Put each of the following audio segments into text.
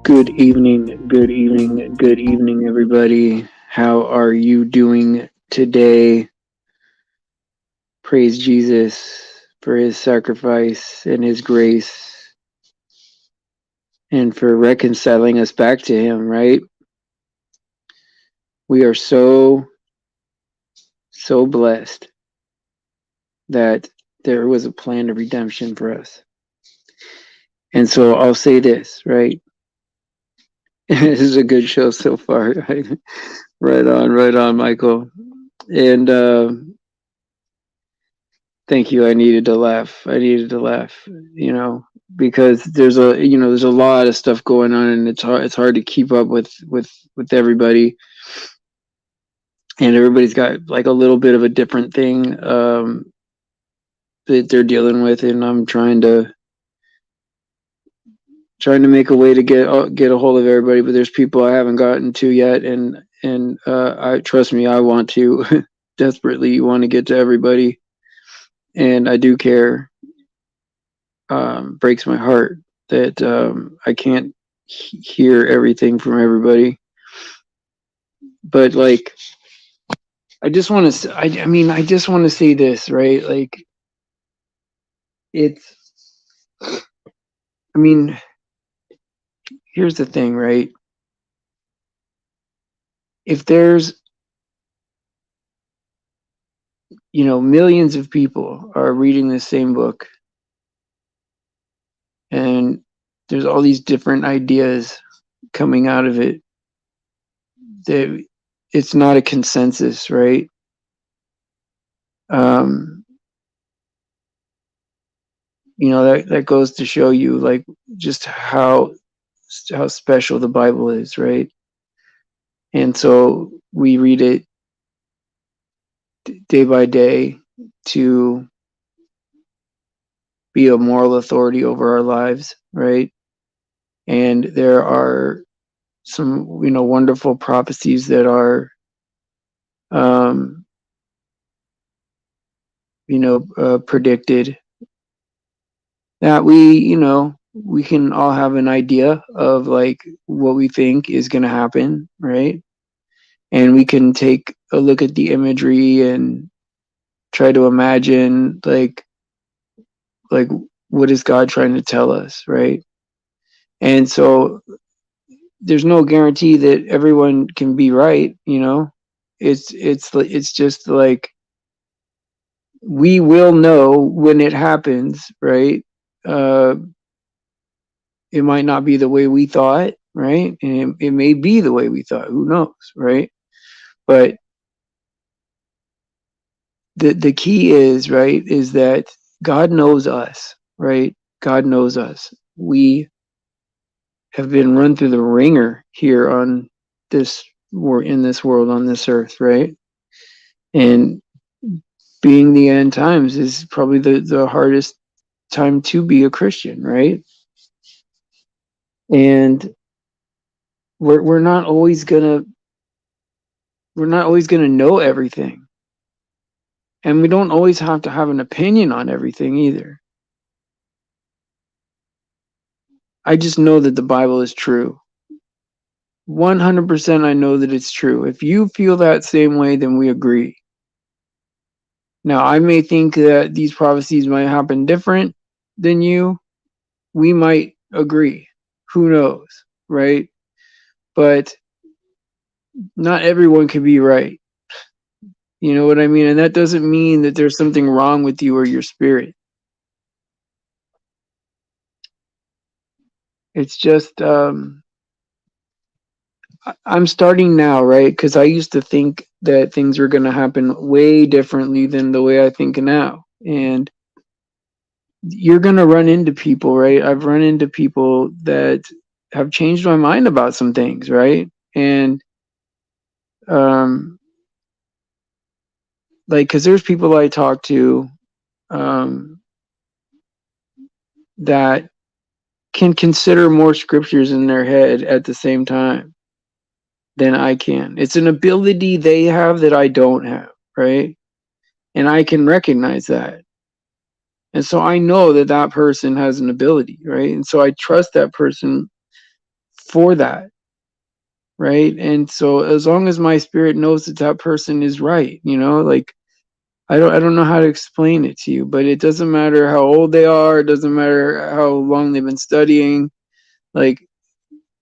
good evening, good evening, everybody. How are you doing today? Praise Jesus for his sacrifice and his grace and for reconciling us back to him, right? We are so blessed that there was a plan of redemption for us. And so I'll say this, right? This is a good show so far, right? Right on, Michael. And thank you. I needed to laugh. You know, because there's a lot of stuff going on, and it's hard to keep up with everybody, and everybody's got like a little bit of a different thing that they're dealing with, and I'm trying to make a way to get a hold of everybody, but there's people I haven't gotten to yet, and I trust me, I want to desperately want to get to everybody, and I do care. Breaks my heart that I can't hear everything from everybody. But like, I just want to. I mean, I just want to say this, right? Like, it's. I mean, here's the thing, right? If there's, millions of people are reading the same book, and there's all these different ideas coming out of it, that it's not a consensus, right? Um, that goes to show you like just how special the Bible is, right? And so we read it day by day to be a moral authority over our lives, right? And there are some wonderful prophecies that are um predicted, that we can all have an idea of like what we think is going to happen, right? And we can take a look at the imagery and try to imagine like what is God trying to tell us, right? And so there's no guarantee that everyone can be right, it's just like we will know when it happens, right? uh it might not be the way we thought, right? And it may be the way we thought, who knows, right? But the key is, right, is that God knows us, right? God knows us. We have been run through the ringer here on this in this world, on this earth, right? And being the end times is probably the hardest time to be a Christian, right? And we're not always gonna know everything, and we don't always have to have an opinion on everything either. I just know that the Bible is true. 100% I know that it's true. If you feel that same way, then we agree. Now, I may think that these prophecies might happen different than you. We might agree. Who knows, right? But not everyone can be right. You know what I mean? And that doesn't mean that there's something wrong with you or your spirit. It's just, I'm starting now, right? Because I used to think that things were going to happen way differently than the way I think now. And you're going to run into people, right? I've run into people that have changed my mind about some things, right? And like, because there's people I talk to that can consider more scriptures in their head at the same time than I can. It's an ability they have that I don't have, right? And I can recognize that. And so I know that that person has an ability, right? And so I trust that person for that, right? And so as long as my spirit knows that that person is right, like I don't know how to explain it to you, but it doesn't matter how old they are, it doesn't matter how long they've been studying, like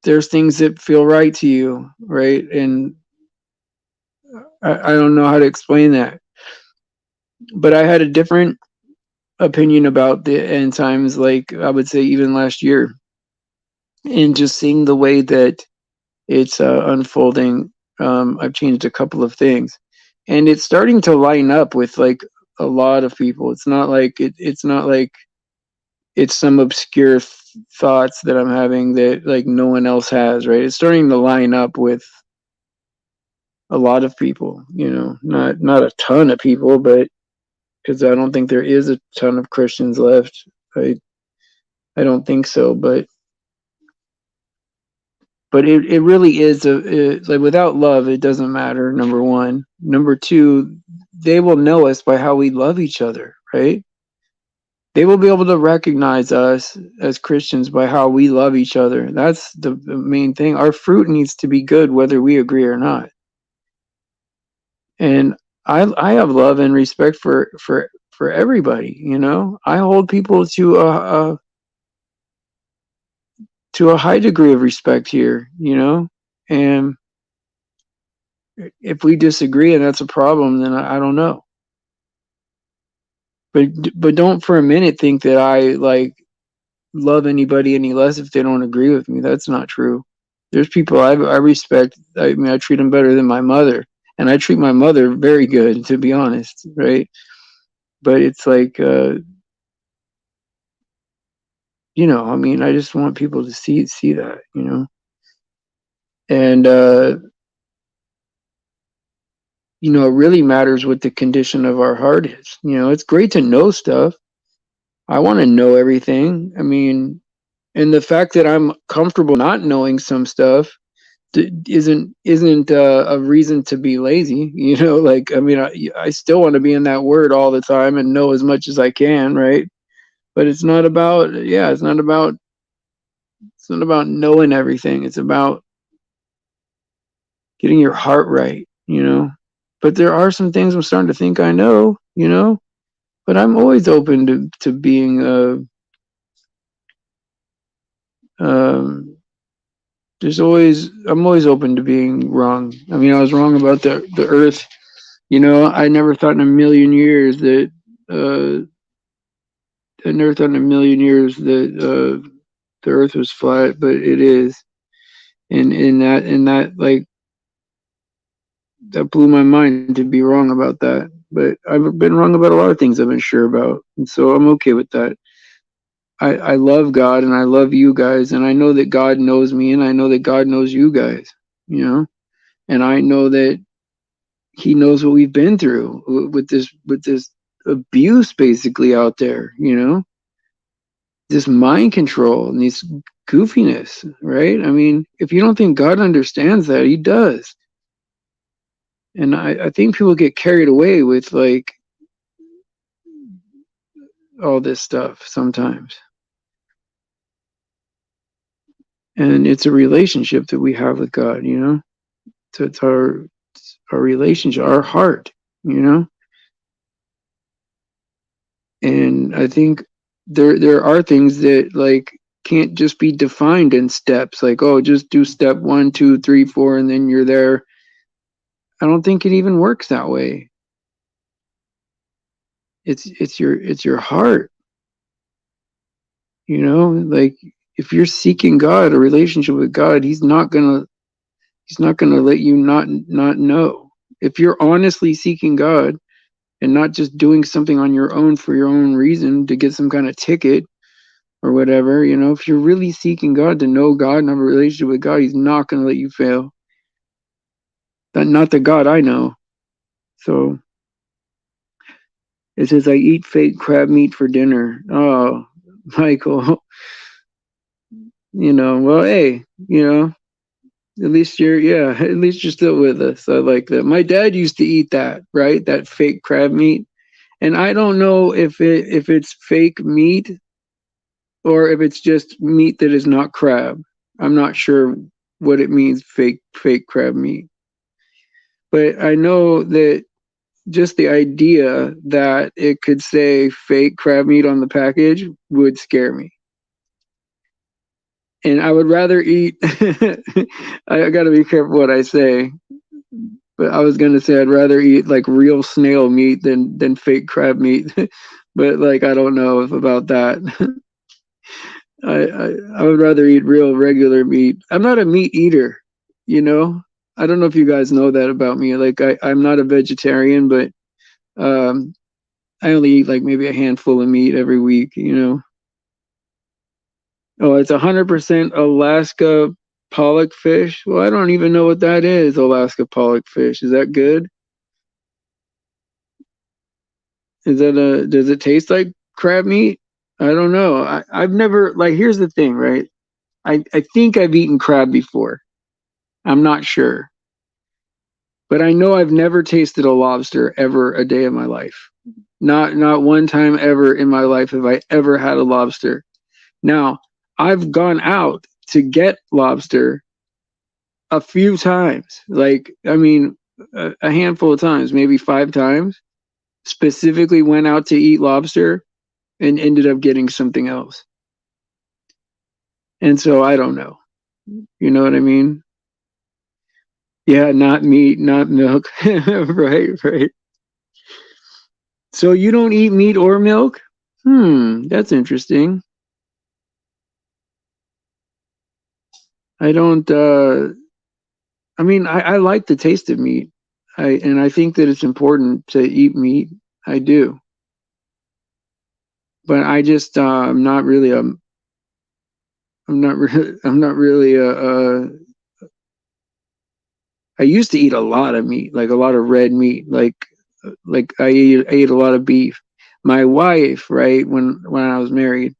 there's things that feel right to you, right? And I don't know how to explain that. But I had a different opinion about the end times, like I would say even last year. And just seeing the way that it's unfolding, I've changed a couple of things. And it's starting to line up with like a lot of people. It's not like it's not like it's some obscure thoughts that I'm having that like no one else has, right? It's starting to line up with a lot of people, not a ton of people, but because I don't think there is a ton of Christians left. I don't think so, but it really is like without love, it doesn't matter. Number one, number two, they will know us by how we love each other, right? They will be able to recognize us as Christians by how we love each other. That's the main thing. Our fruit needs to be good, whether we agree or not. And I have love and respect for everybody. I hold people to a high degree of respect here. And if we disagree and that's a problem, then I don't know. But don't for a minute think that I like love anybody any less if they don't agree with me. That's not true. There's people I respect. I mean, I treat them better than my mother, and I treat my mother very good, to be honest, right? But it's like, I mean, I just want people to see that, and it really matters what the condition of our heart is. It's great to know stuff. I want to know everything. I mean, and the fact that I'm comfortable not knowing some stuff isn't a reason to be lazy. Like, I mean, I still want to be in that word all the time and know as much as I can, right? But it's not about, yeah, it's not about knowing everything. It's about getting your heart right. But there are some things I'm starting to think I know. But I'm always open to being um I'm always open to being wrong. I mean, I was wrong about the earth. I never thought in a million years that I never thought in a million years that the earth was flat, but it is. And in that like that blew my mind to be wrong about that. But I've been wrong about a lot of things I've been sure about. And so I'm okay with that. I love God and I love you guys, and I know that God knows me and I know that God knows you guys, and I know that he knows what we've been through with this abuse basically out there, this mind control and this goofiness, right? I mean, if you don't think God understands that, he does. And I think people get carried away with like all this stuff sometimes. And it's a relationship that we have with God, So it's our relationship, our heart, And I think there are things that like can't just be defined in steps, like, oh, just do step 1, 2, 3, 4, and then you're there. I don't think it even works that way. It's your heart, like if you're seeking God, a relationship with God, he's not gonna let you not know. If you're honestly seeking God and not just doing something on your own for your own reason to get some kind of ticket or whatever, if you're really seeking God to know God and have a relationship with God, he's not going to let you fail. Not the God I know. So it says, I eat fake crab meat for dinner. Oh, Michael, well, hey, at least you're still with us. I like that. My dad used to eat that, right? That fake crab meat. And I don't know if it's fake meat or if it's just meat that is not crab. I'm not sure what it means, fake crab meat. But I know that just the idea that it could say fake crab meat on the package would scare me. And I would rather eat I gotta be careful what I say. But I was gonna say I'd rather eat like real snail meat than fake crab meat. But like I don't know if about that. I would rather eat real regular meat. I'm not a meat eater, you know. I don't know if you guys know that about me. Like I'm not a vegetarian, but um, I only eat like maybe a handful of meat every week, you know. Oh, it's 100% Alaska pollock fish. Well, I don't even know what that is. Alaska pollock fish. Is that good? Is that a? Does it taste like crab meat? I don't know. I've never like. Here's the thing, right? I think I've eaten crab before. I'm not sure, but I know I've never tasted a lobster ever a day of my life. Not one time ever in my life have I ever had a lobster. Now, I've gone out to get lobster a few times. Like, I mean, a handful of times, maybe 5 times. Specifically went out to eat lobster and ended up getting something else. And so I don't know. You know what I mean? Yeah, not meat, not milk. Right, right. So you don't eat meat or milk? That's interesting. I don't I mean I like the taste of meat. I think that it's important to eat meat. I do. But I just I'm not really I'm not really I used to eat a lot of meat, like a lot of red meat, like I ate a lot of beef. My wife, right, when I was married,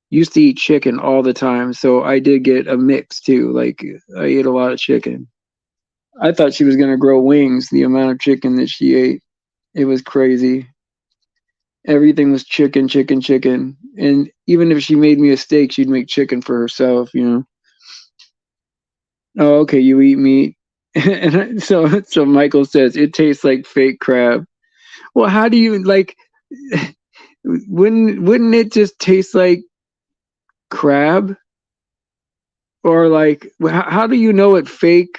used to eat chicken all the time, so I did get a mix too. Like I ate a lot of chicken. I thought she was gonna grow wings, the amount of chicken that she ate. It was crazy. Everything was chicken, chicken, chicken. And even if she made me a steak, she'd make chicken for herself, you know. Oh, okay, you eat meat. And so Michael says it tastes like fake crab. Well, how do you like wouldn't it just taste like crab? Or like how do you know what fake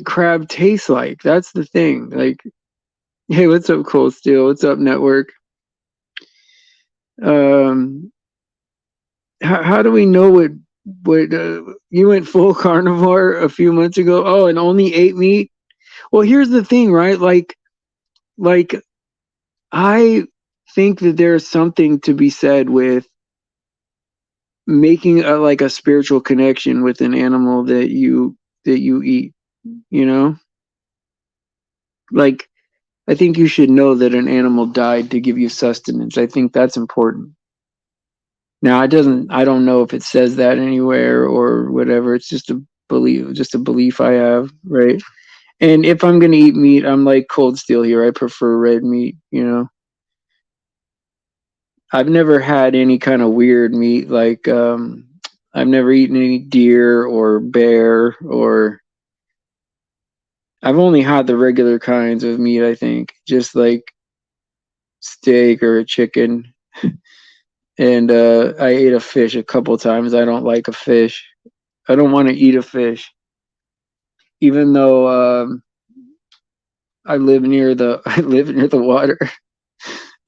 crab tastes like? That's the thing. Like, hey, what's up, Cold Steel? What's up, Network? Um, how do we know what you went full carnivore a few months ago? Oh, and only ate meat. Well, here's the thing, right? Like I think that there's something to be said with making a like a spiritual connection with an animal that you eat, you know? Like I think you should know that an animal died to give you sustenance. I think that's important. Now, I don't know if it says that anywhere or whatever. It's just a belief I have, right? And if I'm gonna eat meat, I'm like Cold Steel here. I prefer red meat, you know. I've never had any kind of weird meat like I've never eaten any deer or bear or I've only had the regular kinds of meat, I think. Just like steak or a chicken. And I ate a fish a couple times. I don't like a fish. I don't want to eat a fish. Even though I live near the I live near the water.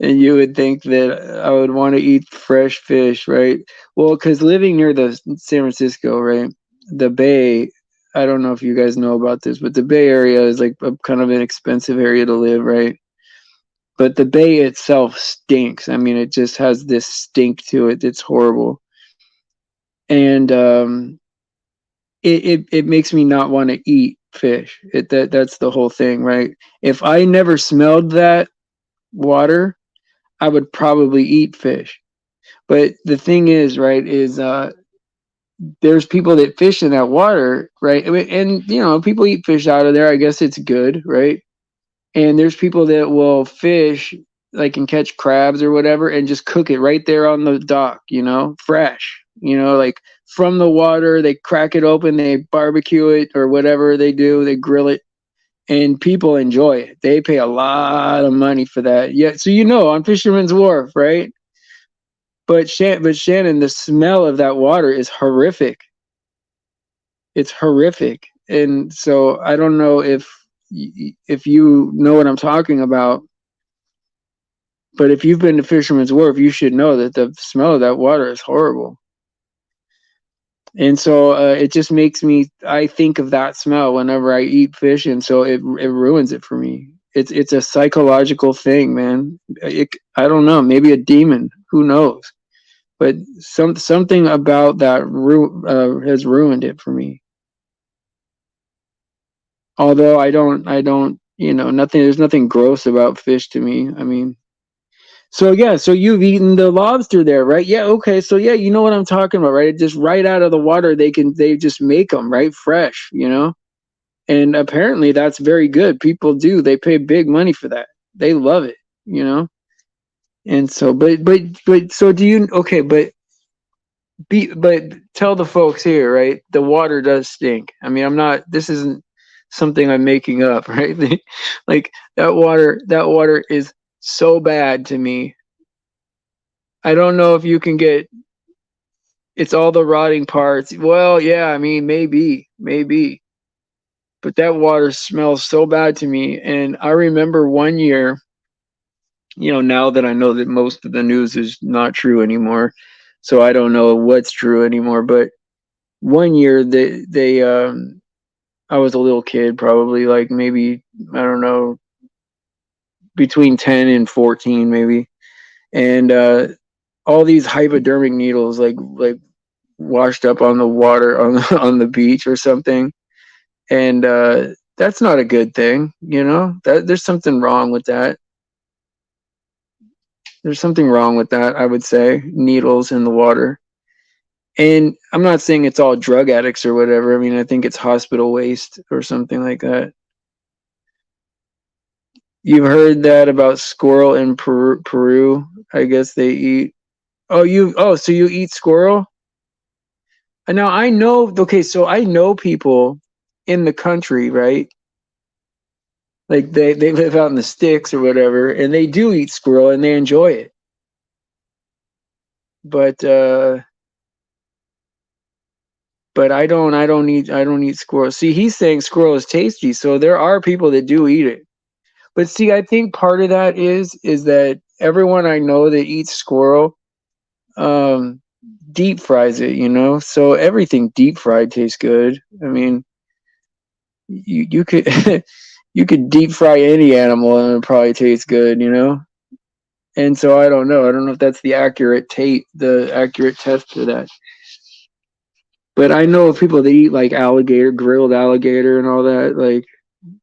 And you would think that I would want to eat fresh fish, right? Well, because living near the San Francisco, right, the Bay. I don't know if you guys know about this, but the Bay Area is like a kind of an expensive area to live, right? But the Bay itself stinks. I mean, it just has this stink to it that's horrible, and it makes me not want to eat fish. That's the whole thing, right? If I never smelled that water, I would probably eat fish. But the thing is, right, is there's people that fish in that water, right? I mean, and you know, people eat fish out of there. I guess it's good, right? And there's people that will fish, like and catch crabs or whatever, and just cook it right there on the dock, you know, fresh, you know, like from the water. They crack it open, they barbecue it or whatever they do, they grill it, and people enjoy it. They pay a lot of money for that. Yeah, so on Fisherman's Wharf, right? But Shannon, the smell of that water is horrific. It's horrific. And so I don't know if you know what I'm talking about, but if you've been to Fisherman's Wharf, you should know that the smell of that water is horrible. And so it just makes I think of that smell whenever I eat fish, and so it ruins it for me. It's a psychological thing, man. I don't know, maybe a demon, who knows? But something about that has ruined it for me. Although I don't, nothing. There's nothing gross about fish to me. I mean, so yeah, so you've eaten the lobster there, right? Yeah, okay. So yeah, you know what I'm talking about, right? Just right out of the water, they just make them right fresh, And apparently that's very good. People do. They pay big money for that. They love it. And so, but so do you? Okay, but tell the folks here, right? The water does stink. I mean, I'm not. This isn't something I'm making up, right? Like that water is so bad to me. I don't know if you can get. It's all the rotting parts. Well, yeah, I mean, maybe. But that water smells so bad to me. And I remember one year, now that I know that most of the news is not true anymore, so I don't know what's true anymore. But one year I was a little kid, probably like maybe, I don't know, between 10 and 14 maybe. And all these hypodermic needles like washed up on the water on on the beach or something. And that's not a good thing, That there's something wrong with that. There's something wrong with that, I would say, needles in the water. And I'm not saying it's all drug addicts or whatever. I mean, I think it's hospital waste or something like that. You've heard that about squirrel in Peru? I guess they eat. So you eat squirrel? And now I know. Okay, so I know people in the country, right? Like they live out in the sticks or whatever, and they do eat squirrel and they enjoy it. But I don't eat squirrel. See, he's saying squirrel is tasty, so there are people that do eat it. But see, I think part of that is that everyone I know that eats squirrel um deep fries it. So everything deep fried tastes good. I mean, you could you could deep fry any animal and it probably tastes good. And so I don't know. I don't know if that's the accurate test for that. But I know of people that eat like alligator, grilled alligator and all that. Like,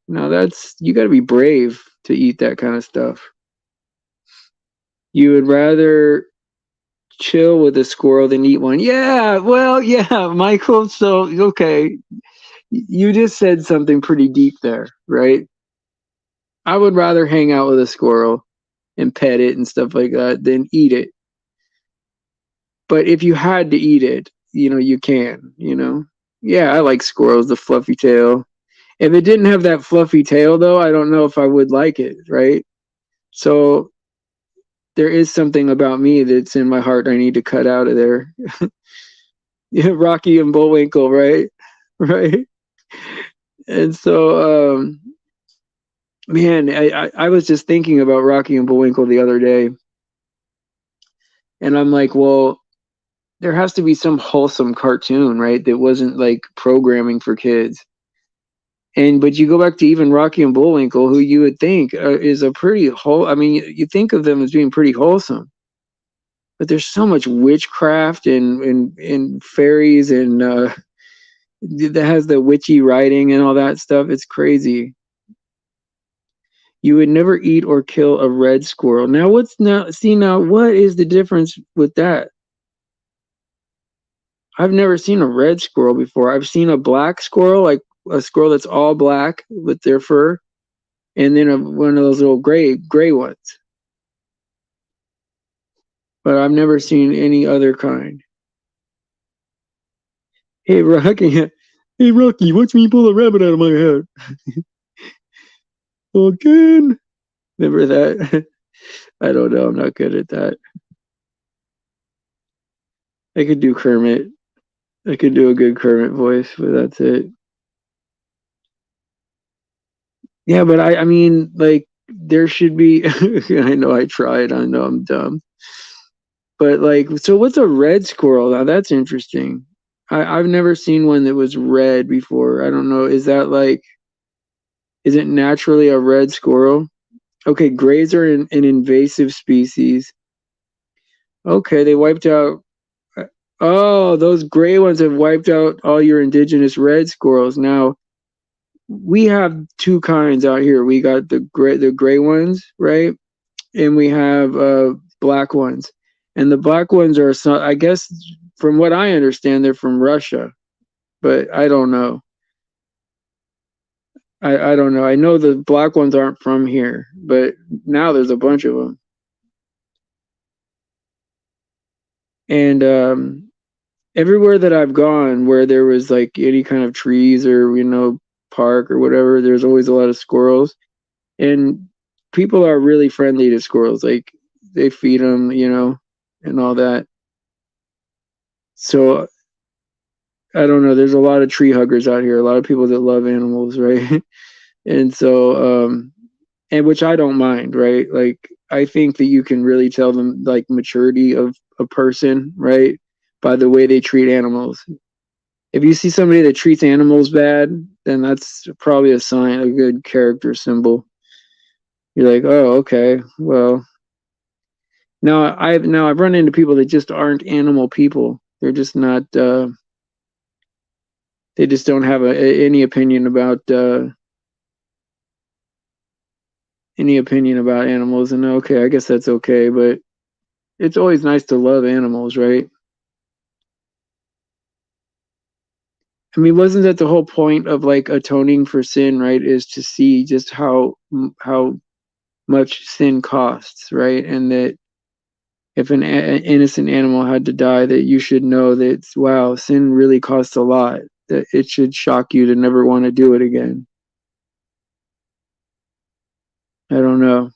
no, that's you got to be brave to eat that kind of stuff. You would rather chill with a squirrel than eat one. Yeah, well, yeah, Michael. So, okay, you just said something pretty deep there, right? I would rather hang out with a squirrel and pet it and stuff like that than eat it. But if you had to eat it, you can. Yeah, I like squirrels, the fluffy tail. If it didn't have that fluffy tail, though, I don't know if I would like it, right? So there is something about me that's in my heart I need to cut out of there. Yeah, Rocky and Bullwinkle, right? Right. And so, man, I was just thinking about Rocky and Bullwinkle the other day, and I'm like, well, there has to be some wholesome cartoon, right? That wasn't like programming for kids. But you go back to even Rocky and Bullwinkle, who you would think is a pretty whole. I mean, you think of them as being pretty wholesome, but there's so much witchcraft and fairies and that has the witchy writing and all that stuff. It's crazy. You would never eat or kill a red squirrel. Now, what is the difference with that? I've never seen a red squirrel before. I've seen a black squirrel, like a squirrel that's all black with their fur, and then one of those little gray ones. But I've never seen any other kind. Hey Rocky, hey Rocky, watch me pull a rabbit out of my head. Again. Remember that? I don't know. I'm not good at that. I could do Kermit. I could do a good Kermit voice, but that's it. Yeah, but I mean, like, there should be. I know I tried. I know I'm dumb. But like, so what's a red squirrel? Now that's interesting. I've never seen one that was red before. I don't know. Is that like, is it naturally a red squirrel? Okay, grays are an invasive species. Okay, they wiped out. Oh, those gray ones have wiped out all your indigenous red squirrels. Now we have two kinds out here. We got the gray ones, right? And we have black ones. And the black ones are some, I guess, from what I understand, they're from Russia, but I don't know. I don't know. I know the black ones aren't from here, but now there's a bunch of them. And everywhere that I've gone where there was like any kind of trees or, park or whatever, there's always a lot of squirrels. And people are really friendly to squirrels. Like they feed them, and all that. So I don't know. There's a lot of tree huggers out here. A lot of people that love animals, right? And so, and which I don't mind, right? Like I think that you can really tell them like maturity of a person, right, by the way they treat animals. If you see somebody that treats animals bad, then that's probably a sign, a good character symbol. You're like, oh, okay, well, now I've run into people that just aren't animal people. They're just not. They just don't have any opinion about animals. And okay, I guess that's okay, but it's always nice to love animals, right? I mean, wasn't that the whole point of like atoning for sin, right? Is to see just how much sin costs, right? And that if an innocent animal had to die, that you should know that wow, sin really costs a lot. That it should shock you to never want to do it again. I don't know.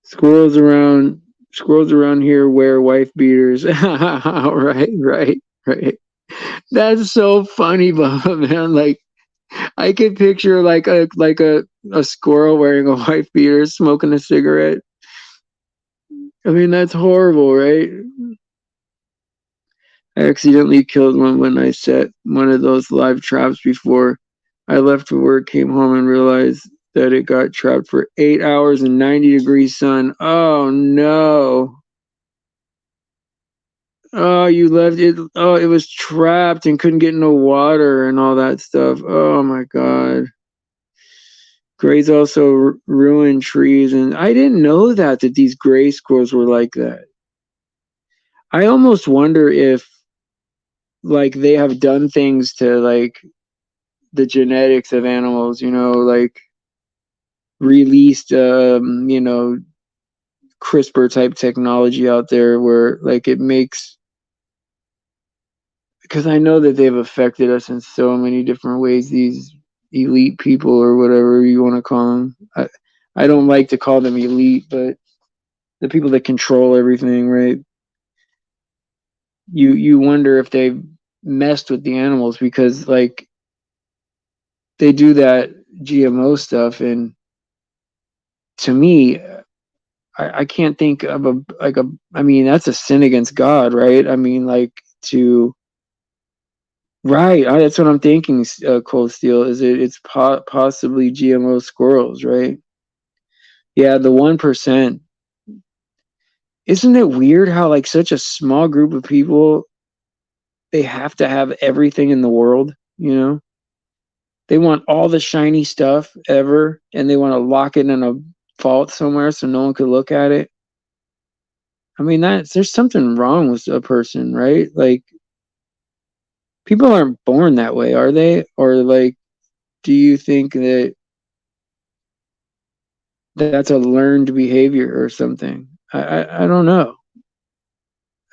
Squirrels around squirrels around here wear wife beaters. Right, right, right. That's so funny, Bob, man. Like I could picture like a squirrel wearing a wife beater smoking a cigarette. I mean, that's horrible, right? I accidentally killed one when I set one of those live traps before I left for work, came home and realized that it got trapped for 8 hours in 90-degree sun. Oh no. Oh, you left it. Oh, it was trapped and couldn't get no water and all that stuff. Oh my God. Grays also ruin trees. And I didn't know that these gray squirrels were like that. I almost wonder if like they have done things to like the genetics of animals, like released, CRISPR type technology out there where like it makes, because I know that they've affected us in so many different ways, these elite people or whatever you want to call them. I don't like to call them elite, but the people that control everything, right? You wonder if they've messed with the animals because like they do that GMO stuff, and to me, I can't think of I mean, that's a sin against God, right? I mean, like to, right. That's what I'm thinking, Cold Steel, is it's possibly GMO squirrels, right? Yeah, the 1%. Isn't it weird how like such a small group of people, they have to have everything in the world, you know? They want all the shiny stuff ever, and they want to lock it in a vault somewhere so no one could look at it. I mean, there's something wrong with a person, right? Like people aren't born that way, are they? Or like, do you think that that's a learned behavior or something? I don't know.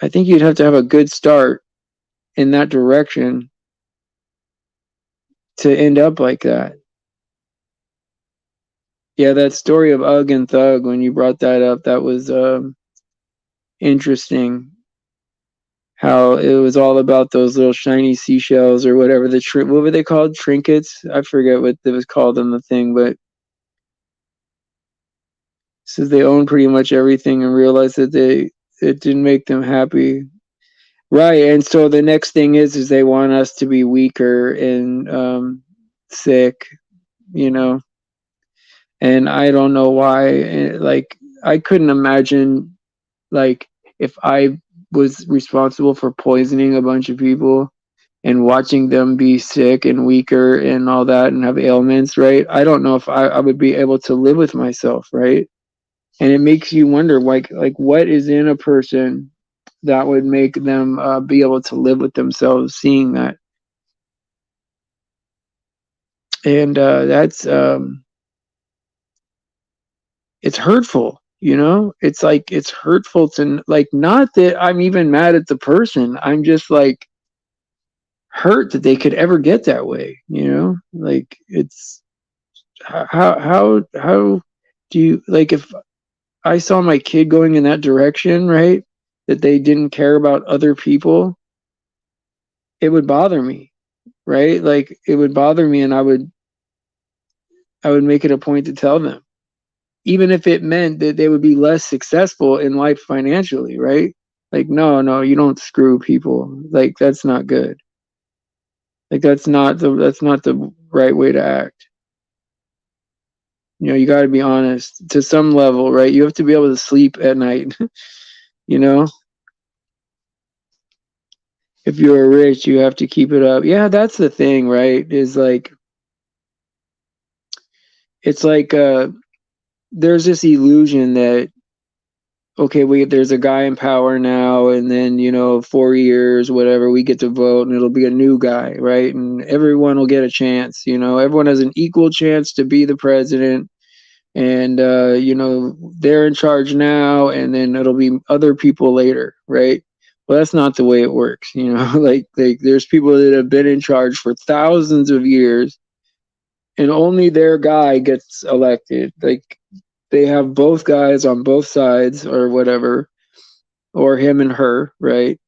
I think you'd have to have a good start in that direction to end up like that. Yeah, that story of Ugg and Thug, when you brought that up, that was interesting. How it was all about those little shiny seashells or whatever what were they called? Trinkets? I forget what it was called in the thing, but says they own pretty much everything and realized that it didn't make them happy. Right, and so the next thing is they want us to be weaker and sick, you know. And I don't know why. Like I couldn't imagine, like, if I was responsible for poisoning a bunch of people and watching them be sick and weaker and all that and have ailments, right? I don't know if I would be able to live with myself, right? And it makes you wonder, like what is in a person that would make them be able to live with themselves, seeing that. And that's it's hurtful, you know. It's like it's hurtful to, like, not that I'm even mad at the person, I'm just like hurt that they could ever get that way, you know. Like it's how do you, like, if I saw my kid going in that direction, right, that they didn't care about other people, it would bother me, right? Like it would bother me, and I would make it a point to tell them, even if it meant that they would be less successful in life financially, right? Like, no, you don't screw people. Like that's not good. Like that's not the right way to act. You know, you got to be honest to some level, right? You have to be able to sleep at night. You know, if you're rich, you have to keep it up. Yeah, that's the thing, right? Is like it's like there's this illusion that, okay, there's a guy in power now, and then, you know, 4 years, whatever, we get to vote, and it'll be a new guy, right? And everyone will get a chance. You know, everyone has an equal chance to be the president, and you know, they're in charge now, and then it'll be other people later, right? Well, that's not the way it works. You know, like there's people that have been in charge for thousands of years, and only their guy gets elected. Like they have both guys on both sides or whatever, or him and her, right?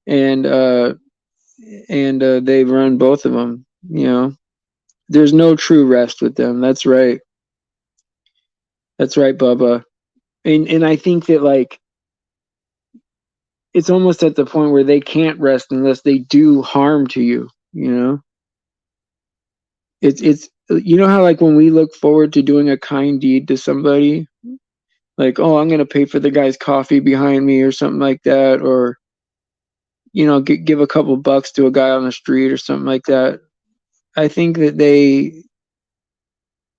And they run both of them. You know, there's no true rest with them. That's right. That's right, Bubba. And I think that, like, it's almost at the point where they can't rest unless they do harm to you. You know, it's you know how, like, when we look forward to doing a kind deed to somebody, like, oh, I'm gonna pay for the guy's coffee behind me or something like that, or, you know, give a couple bucks to a guy on the street or something like that. I think that they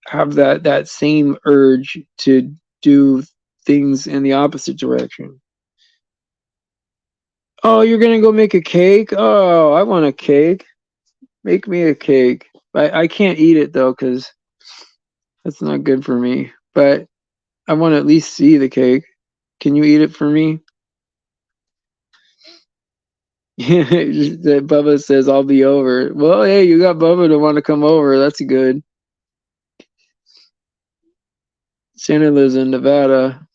have that same urge to do things in the opposite direction. Oh, you're gonna go make a cake? Oh, I want a cake. Make me a cake. I can't eat it though, because that's not good for me. But I want to at least see the cake. Can you eat it for me? That Bubba says I'll be over. Well, hey, you got Bubba to want to come over. That's good. Santa lives in Nevada.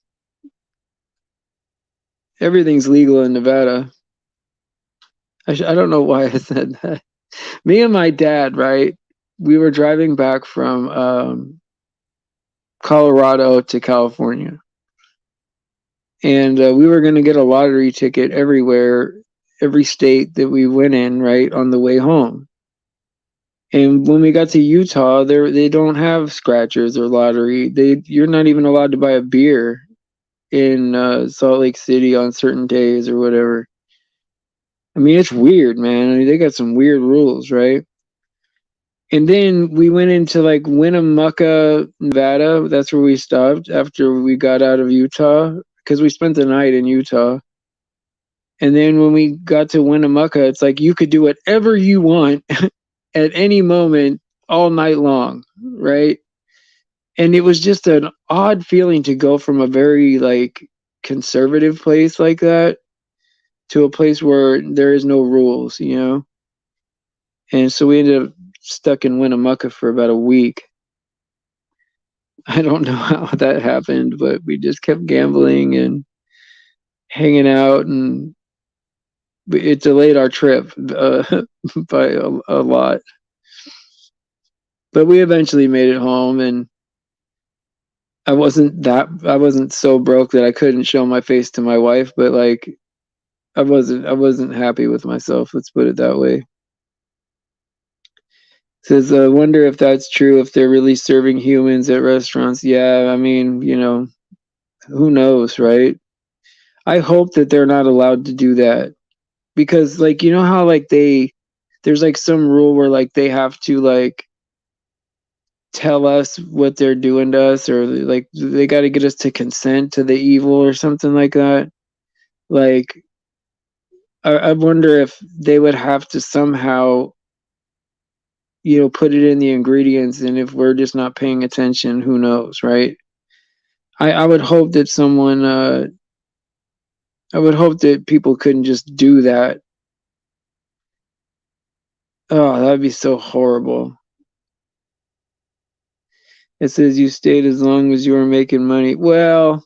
Everything's legal in Nevada. I don't know why I said that. Me and my dad, right? We were driving back from Colorado to California, and we were going to get a lottery ticket everywhere, every state that we went in, right, on the way home. And when we got to Utah, they don't have scratchers or lottery. You're not even allowed to buy a beer in Salt Lake City on certain days or whatever. I mean, it's weird, man. I mean, they got some weird rules, right? And then we went into, like, Winnemucca, Nevada. That's where we stopped after we got out of Utah, because we spent the night in Utah. And then when we got to Winnemucca, it's like you could do whatever you want at any moment all night long, right? And it was just an odd feeling to go from a very, like, conservative place like that to a place where there is no rules, you know? And so we ended up stuck in Winnemucca for about a week. I don't know how that happened, but we just kept gambling and hanging out, and it delayed our trip by a lot. But we eventually made it home, and I wasn't so broke that I couldn't show my face to my wife, but like I wasn't happy with myself, let's put it that way. Says, I wonder if that's true, if they're really serving humans at restaurants. Yeah, I mean, who knows, right? I hope that they're not allowed to do that, because like how like there's like some rule where like they have to like tell us what they're doing to us, or like they got to get us to consent to the evil or something like that. Like I wonder if they would have to somehow put it in the ingredients, and if we're just not paying attention, who knows, right? I would hope that I would hope that people couldn't just do that. Oh, that'd be so horrible. It says you stayed as long as you were making money. Well,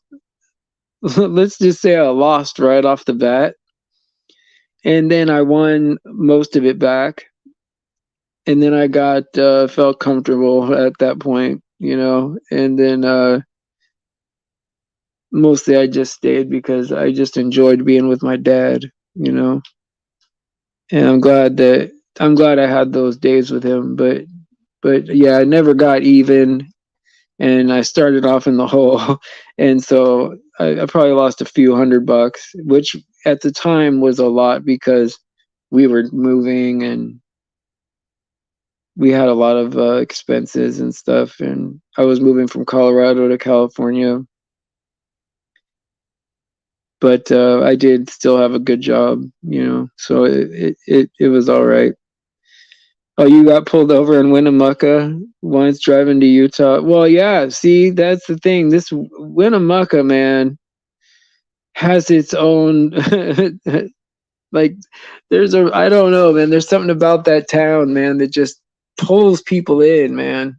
let's just say I lost right off the bat, and then I won most of it back, and then I got felt comfortable at that point, and then mostly I just stayed because I just enjoyed being with my dad, and I'm glad I had those days with him, but yeah, I never got even, and I started off in the hole, and so I probably lost a few $100, which at the time was a lot because we were moving and we had a lot of expenses and stuff, and I was moving from Colorado to California, but I did still have a good job, so it was all right. Oh, you got pulled over in Winnemucca once driving to Utah. Well, yeah, see, that's the thing. This Winnemucca, man, has its own like I don't know, man. There's something about that town, man, that just pulls people in, man.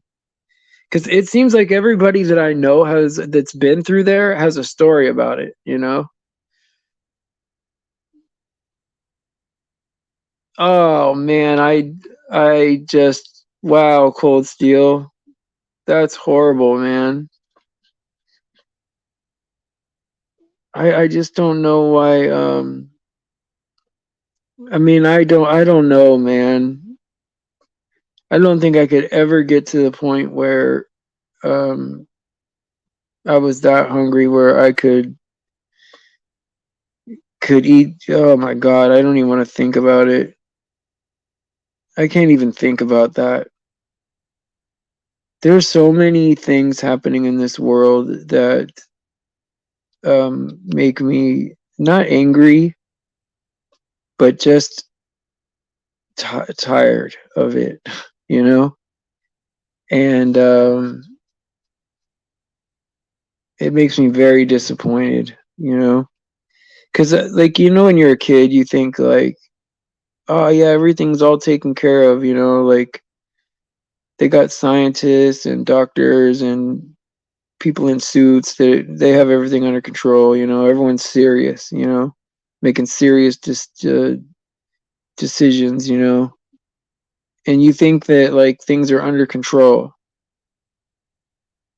Because it seems like everybody that I know that's been through there has a story about it, Oh man, I just wow, Cold Steel. That's horrible, man. I just don't know why I mean I don't know, man. I don't think I could ever get to the point where um I was that hungry where I could eat. Oh my god, I don't even want to think about it. I can't even think about that. There's so many things happening in this world that make me not angry, but just tired of it, you know? And it makes me very disappointed, Because, like, when you're a kid, you think, like, oh, yeah, everything's all taken care of, like, they got scientists and doctors and people in suits that they have everything under control, everyone's serious, making serious decisions, and you think that, like, things are under control.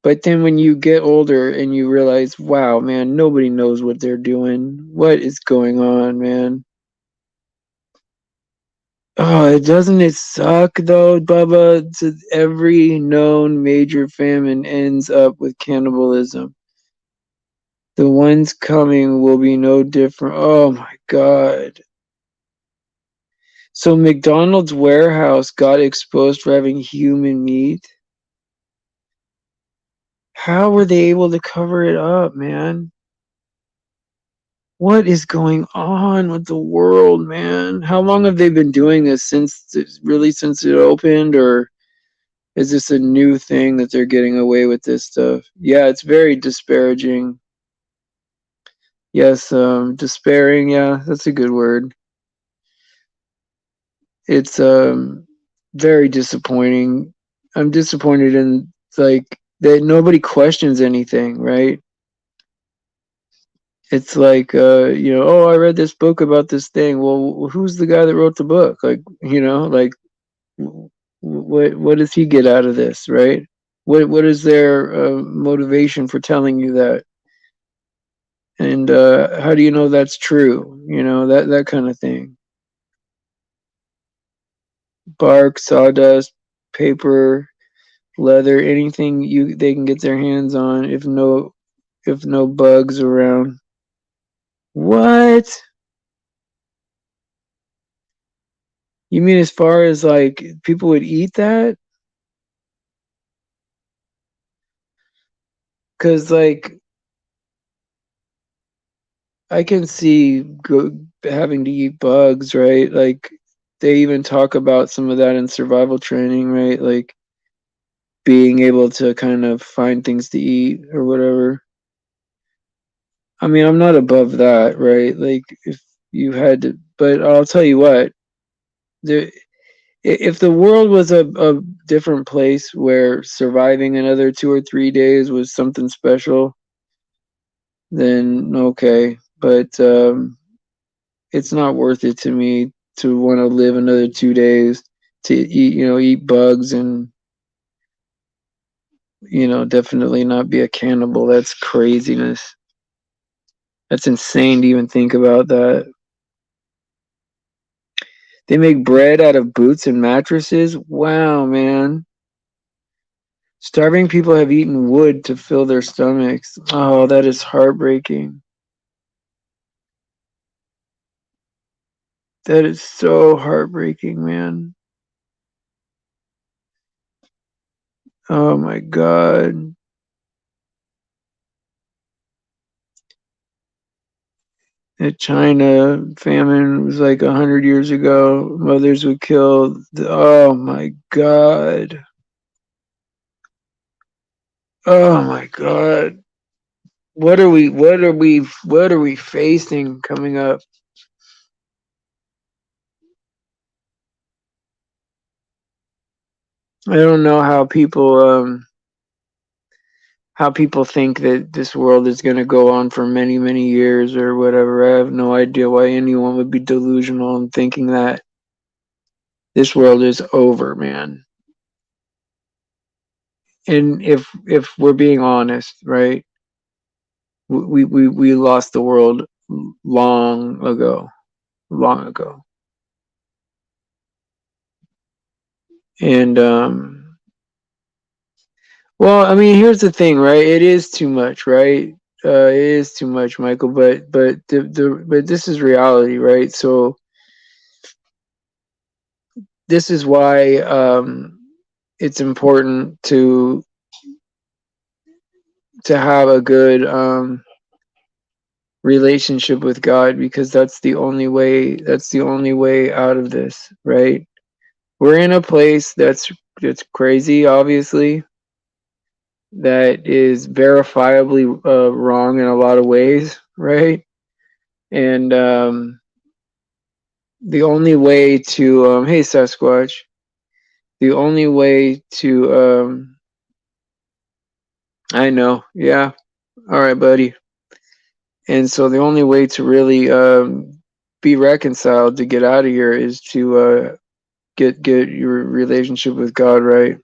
But then when you get older and you realize, wow, man, nobody knows what they're doing. What is going on, man? Oh, doesn't it suck though, Bubba? Every known major famine ends up with cannibalism. The ones coming will be no different. Oh my God. So McDonald's warehouse got exposed for having human meat. How were they able to cover it up, man? What is going on with the world, man? How long have they been doing this? Since it opened, or is this a new thing that they're getting away with this stuff? Yeah, it's very disparaging. Yes, despairing. Yeah, that's a good word. It's very disappointing. I'm disappointed in like that nobody questions anything, right? It's like oh, I read this book about this thing. Well, who's the guy that wrote the book? Like, like what does he get out of this, right? What is their motivation for telling you that? And how do you know that's true? That kind of thing. Bark, sawdust, paper, leather, anything they can get their hands on if no bugs around. What? You mean as far as like people would eat that? Cuz like I can see having to eat bugs, right? Like they even talk about some of that in survival training, right? Like being able to kind of find things to eat or whatever. I mean, I'm not above that, right? Like if you had to, but I'll tell you what, there, if the world was a different place where surviving another 2 or 3 days was something special, then okay. But it's not worth it to me to want to live another 2 days to eat bugs and definitely not be a cannibal. That's craziness. That's insane to even think about that. They make bread out of boots and mattresses. Wow, man. Starving people have eaten wood to fill their stomachs. Oh, that is heartbreaking. That is so heartbreaking, man. Oh my God. The China famine was like 100 years ago. Mothers would kill. Oh my God. Oh my God. What are we facing coming up? I don't know how people think that this world is going to go on for many, many years or whatever. I have no idea why anyone would be delusional in thinking that this world is over, man. And if we're being honest, right, we lost the world long ago, long ago. And well, I mean, here's the thing, right? It is too much, right? It is too much, Michael. But this is reality, right? So this is why it's important to have a good relationship with God because that's the only way out of this, right? We're in a place that's crazy, obviously, that is verifiably wrong in a lot of ways, right? And the only way to hey Sasquatch, the only way to I know, yeah, all right, buddy. And so the only way to really be reconciled to get out of here is to get your relationship with God right.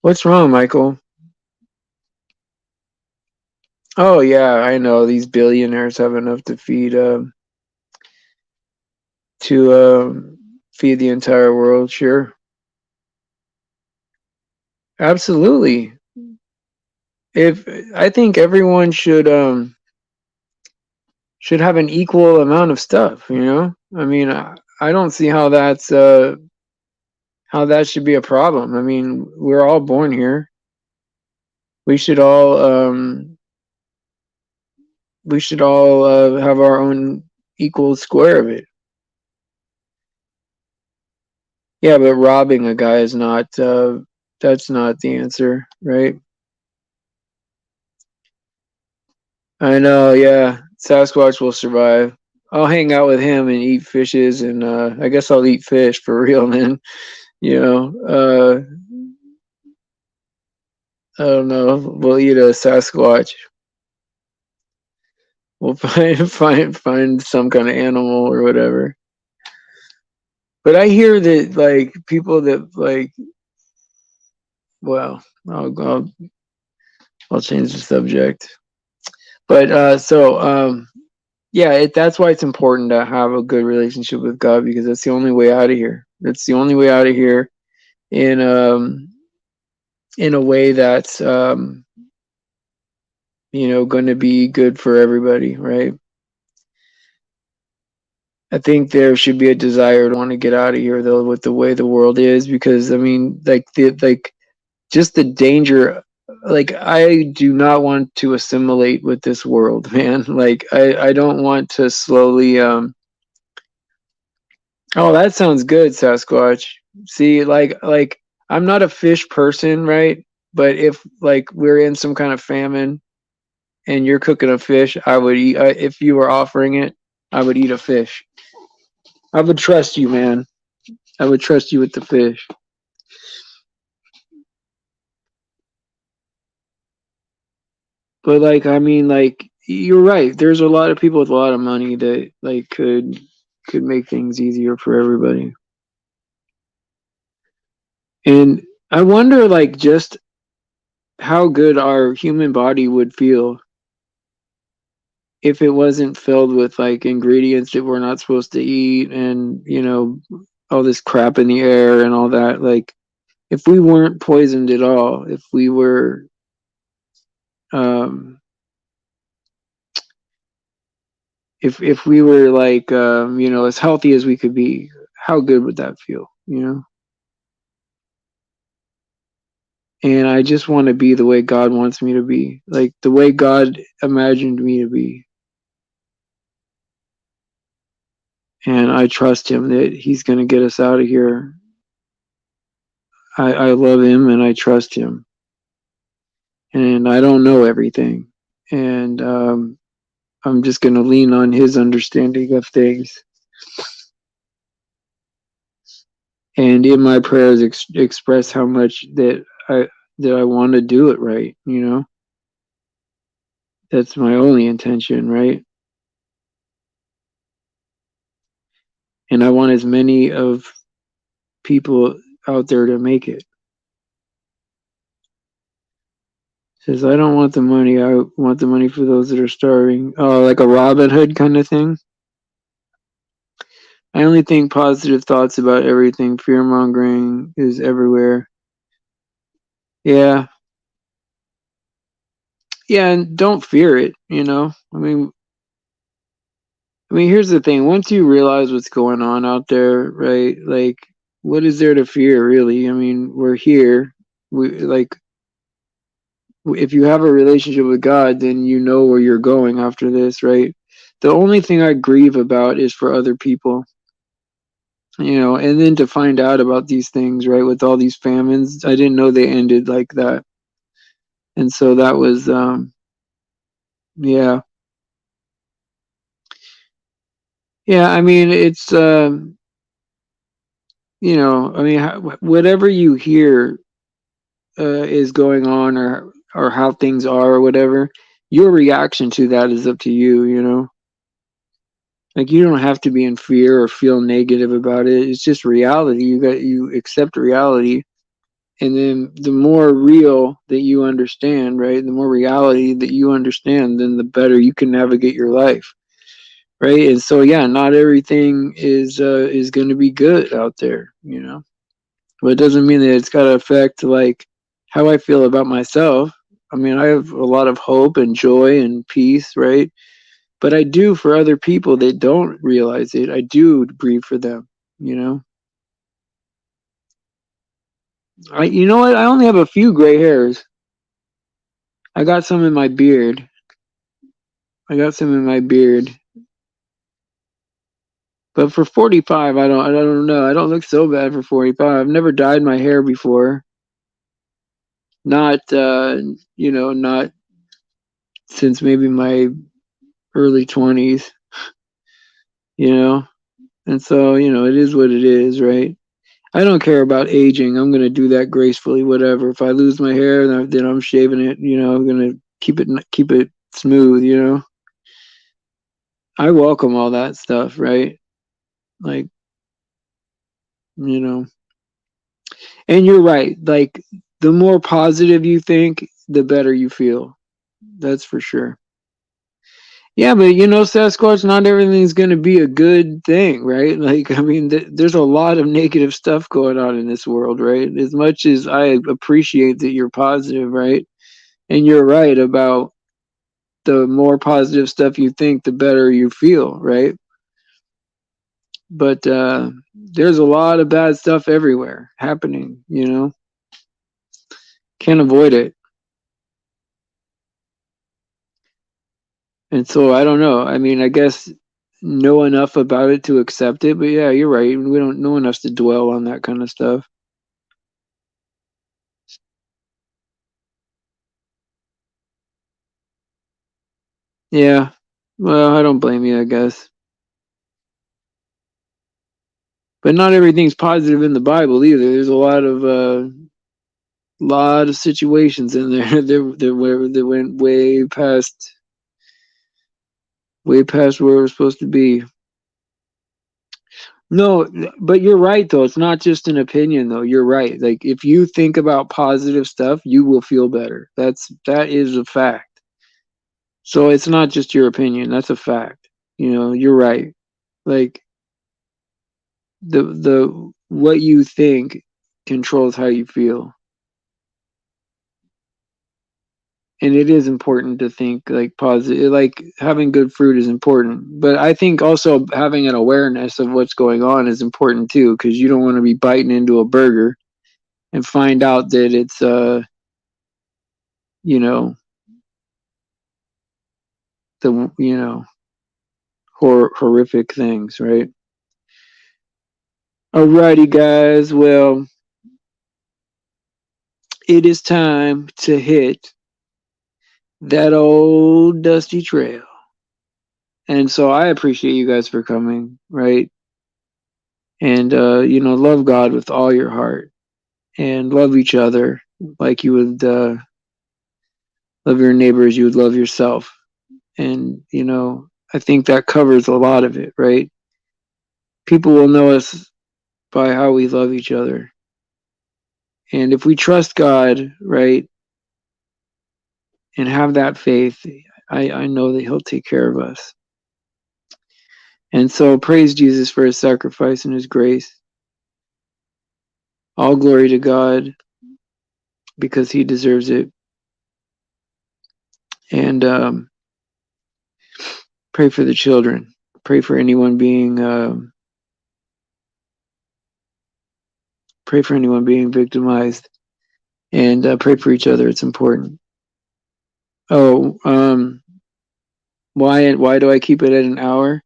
What's wrong, Michael? Oh yeah, I know these billionaires have enough to feed the entire world. Sure, absolutely. If I think everyone should have an equal amount of stuff. I mean, I don't see how that should be a problem. I mean, we're all born here. We should all have our own equal square of it. Yeah, but robbing a guy is not that's not the answer, right? I know, yeah. Sasquatch will survive. I'll hang out with him and eat fishes, and I guess I'll eat fish for real, man. You know, I don't know. We'll eat a Sasquatch. We'll find some kind of animal or whatever. But I hear that like people that like, well, I'll change the subject. But yeah, that's why it's important to have a good relationship with God, because that's the only way out of here. That's the only way out of here in in a way that's going to be good for everybody, right? I think there should be a desire to want to get out of here though with the way the world is, because I mean like just the danger, like I do not want to assimilate with this world, man. Like I don't want to slowly oh, that sounds good, Sasquatch. See, like I'm not a fish person, right? But if like we're in some kind of famine and you're cooking a fish, I would eat. If you were offering it, I would eat a fish. I would trust you, man. I would trust you with the fish. But like, I mean, like you're right. There's a lot of people with a lot of money that like could make things easier for everybody. And I wonder, like, just how good our human body would feel if it wasn't filled with like ingredients that we're not supposed to eat, and all this crap in the air and all that. Like if we weren't poisoned at all, if we were um if we were like as healthy as we could be, how good would that feel? And I just want to be the way God wants me to be, like the way God imagined me to be. And I trust him that he's going to get us out of here. I love him and I trust him. And I don't know everything. And I'm just going to lean on his understanding of things. And in my prayers, express how much that I want to do it right. That's my only intention, right? And I want as many of people out there to make it. Says I don't want the money. I want the money for those that are starving. Oh, like a Robin Hood kind of thing. I only think positive thoughts about everything. Fear mongering is everywhere. Yeah, yeah, and don't fear it. I mean, here's the thing. Once you realize what's going on out there, right? Like, what is there to fear, really? I mean, we're here. We like, if you have a relationship with God, then you know where you're going after this, right? The only thing I grieve about is for other people. And then to find out about these things, right, with all these famines, I didn't know they ended like that. And so that was, yeah. Yeah, I mean, it's, I mean, whatever you hear is going on, or how things are or whatever, your reaction to that is up to you. Like you don't have to be in fear or feel negative about it. It's just reality. You accept reality, and then the more real that you understand, right, the more reality that you understand, then the better you can navigate your life, right? And so yeah, not everything is going to be good out there. But it doesn't mean that it's got to affect like how I feel about myself. I mean, I have a lot of hope and joy and peace, right? But I do for other people that don't realize it. I do grieve for them. You know what, I only have a few gray hairs. I got some in my beard. I got some in my beard. But for 45, I don't know. I don't look so bad for 45. I've never dyed my hair before. Not not since maybe my early 20s, you know? And so, it is what it is, right? I don't care about aging. I'm going to do that gracefully, whatever. If I lose my hair, then I'm shaving it, I'm going to keep it smooth, I welcome all that stuff, right? Like, you know. And you're right. Like, the more positive you think, the better you feel. That's for sure. Yeah, but Sasquatch, not everything's going to be a good thing, right? Like, I mean, there's a lot of negative stuff going on in this world, right? As much as I appreciate that you're positive, right? And you're right about the more positive stuff you think, the better you feel, right? But there's a lot of bad stuff everywhere happening, Can't avoid it. And so I don't know. I mean, I guess know enough about it to accept it, but yeah, you're right. We don't know enough to dwell on that kind of stuff. Yeah. Well, I don't blame you, I guess. But not everything's positive in the Bible either. There's a lot of situations in there that went way past where we're supposed to be. No, but you're right though. It's not just an opinion though. You're right. Like if you think about positive stuff, you will feel better. That is a fact. So it's not just your opinion. That's a fact. You're right. Like the what you think controls how you feel. And it is important to think like positive, like having good fruit is important, but I think also having an awareness of what's going on is important too, because you don't want to be biting into a burger and find out that it's you know the horrific things, right? Alrighty, guys, well, it is time to hit that old dusty trail. And so I appreciate you guys for coming, right? And love God with all your heart and love each other like you would love your neighbors, you would love yourself. And I think that covers a lot of it, right? People will know us by how we love each other. And if we trust God, right, and have that faith, I know that He'll take care of us. And so praise Jesus for His sacrifice and His grace. All glory to God because He deserves it. And pray for the children. Pray for anyone being victimized, and pray for each other. It's important. Oh, why do I keep it at an hour?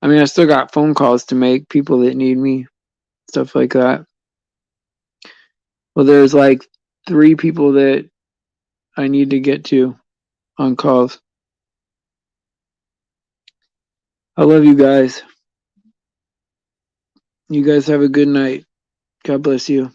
I mean, I still got phone calls to make, people that need me, stuff like that. Well, there's like 3 people that I need to get to on calls. I love you guys. You guys have a good night. God bless you.